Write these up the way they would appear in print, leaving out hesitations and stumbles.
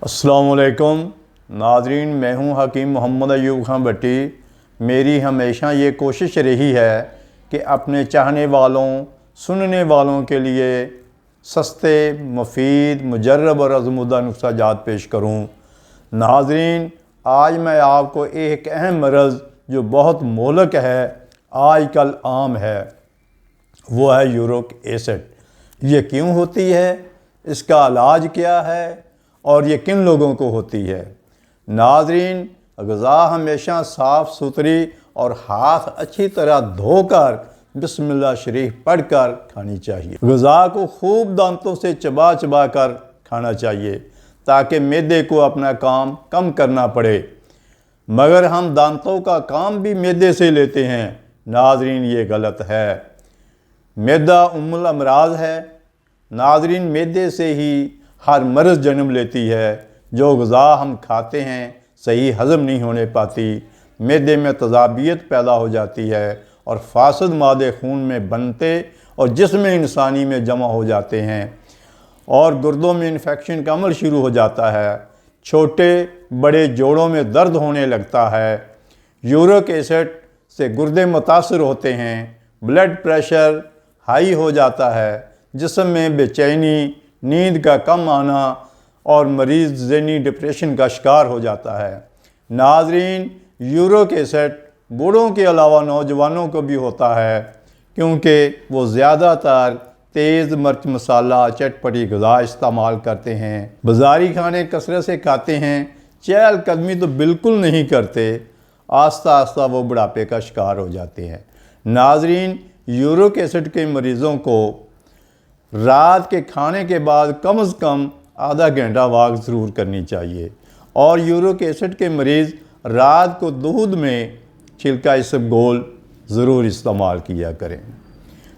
السلام علیکم ناظرین، میں ہوں حکیم محمد ایوب خان بٹی۔ میری ہمیشہ یہ کوشش رہی ہے کہ اپنے چاہنے والوں، سننے والوں کے لیے سستے، مفید، مجرب اور آزمودہ نسخہ جات پیش کروں۔ ناظرین، آج میں آپ کو ایک اہم مرض جو بہت مہلک ہے، آج کل عام ہے، وہ ہے یورک ایسڈ۔ یہ کیوں ہوتی ہے؟ اس کا علاج کیا ہے؟ اور یہ کن لوگوں کو ہوتی ہے؟ ناظرین، غذا ہمیشہ صاف ستھری اور ہاتھ اچھی طرح دھو کر بسم اللہ شریف پڑھ کر کھانی چاہیے۔ غذا کو خوب دانتوں سے چبا چبا کر کھانا چاہیے تاکہ معدے کو اپنا کام کم کرنا پڑے، مگر ہم دانتوں کا کام بھی معدے سے لیتے ہیں۔ ناظرین، یہ غلط ہے۔ معدہ ام الامراض ہے۔ ناظرین، معدے سے ہی ہر مرض جنم لیتی ہے۔ جو غذا ہم کھاتے ہیں صحیح ہضم نہیں ہونے پاتی، معدے میں تذابیت پیدا ہو جاتی ہے اور فاسد مادے خون میں بنتے اور جسم انسانی میں جمع ہو جاتے ہیں اور گردوں میں انفیکشن کا عمل شروع ہو جاتا ہے۔ چھوٹے بڑے جوڑوں میں درد ہونے لگتا ہے۔ یورک ایسڈ سے گردے متاثر ہوتے ہیں، بلڈ پریشر ہائی ہو جاتا ہے، جسم میں بے چینی، نیند کا کم آنا اور مریض ذہنی ڈپریشن کا شکار ہو جاتا ہے۔ ناظرین، یورک ایسڈ بوڑھوں کے علاوہ نوجوانوں کو بھی ہوتا ہے، کیونکہ وہ زیادہ تر تیز مرچ مسالہ چٹپٹی غذا استعمال کرتے ہیں، بازاری کھانے کثرت سے کھاتے ہیں، چہل قدمی تو بالکل نہیں کرتے۔ آہستہ آہستہ وہ بڑھاپے کا شکار ہو جاتے ہیں۔ ناظرین، یورک ایسڈ کے مریضوں کو رات کے کھانے کے بعد کم از کم آدھا گھنٹہ واک ضرور کرنی چاہیے، اور یورک ایسڈ کے مریض رات کو دودھ میں چھلکا اسبگول ضرور استعمال کیا کریں۔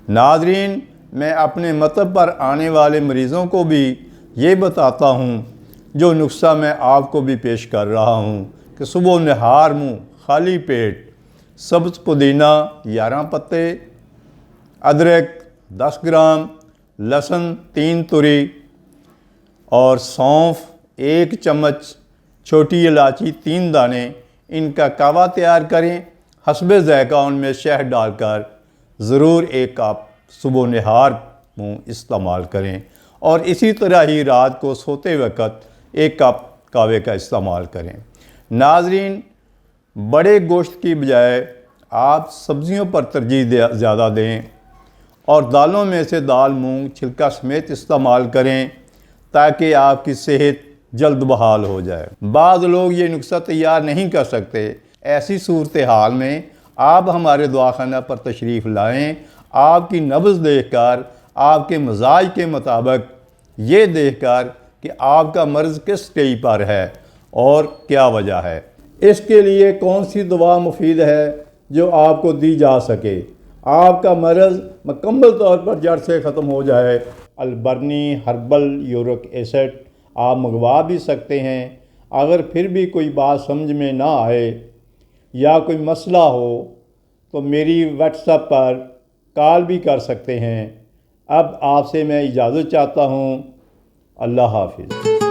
ناظرین، میں اپنے مطب پر آنے والے مریضوں کو بھی یہ بتاتا ہوں جو نسخہ میں آپ کو بھی پیش کر رہا ہوں کہ صبح نہار منہ خالی پیٹ سبز پودینہ 11 پتے، ادرک 10 گرام، لہسن 3 توری اور سونف 1 چمچ، چھوٹی الائچی 3 دانے، ان کا کہوہ تیار کریں۔ حسب ذائقہ ان میں شہد ڈال کر ضرور 1 کپ صبح نہار منہ استعمال کریں، اور اسی طرح ہی رات کو سوتے وقت 1 کپ کہوے کا استعمال کریں۔ ناظرین، بڑے گوشت کی بجائے آپ سبزیوں پر ترجیح زیادہ دیں اور دالوں میں سے دال مونگ چھلکا سمیت استعمال کریں تاکہ آپ کی صحت جلد بحال ہو جائے۔ بعض لوگ یہ نسخہ تیار نہیں کر سکتے۔ ایسی صورتحال میں آپ ہمارے دواخانہ پر تشریف لائیں۔ آپ کی نبض دیکھ کر، آپ کے مزاج کے مطابق یہ دیکھ کر کہ آپ کا مرض کس سٹیج پر ہے اور کیا وجہ ہے، اس کے لیے کون سی دوا مفید ہے جو آپ کو دی جا سکے، آپ کا مرض مکمل طور پر جڑ سے ختم ہو جائے۔ البرنی ہربل یورک ایسڈ آپ منگوا بھی سکتے ہیں۔ اگر پھر بھی کوئی بات سمجھ میں نہ آئے یا کوئی مسئلہ ہو تو میری واٹس ایپ پر کال بھی کر سکتے ہیں۔ اب آپ سے میں اجازت چاہتا ہوں۔ اللہ حافظ۔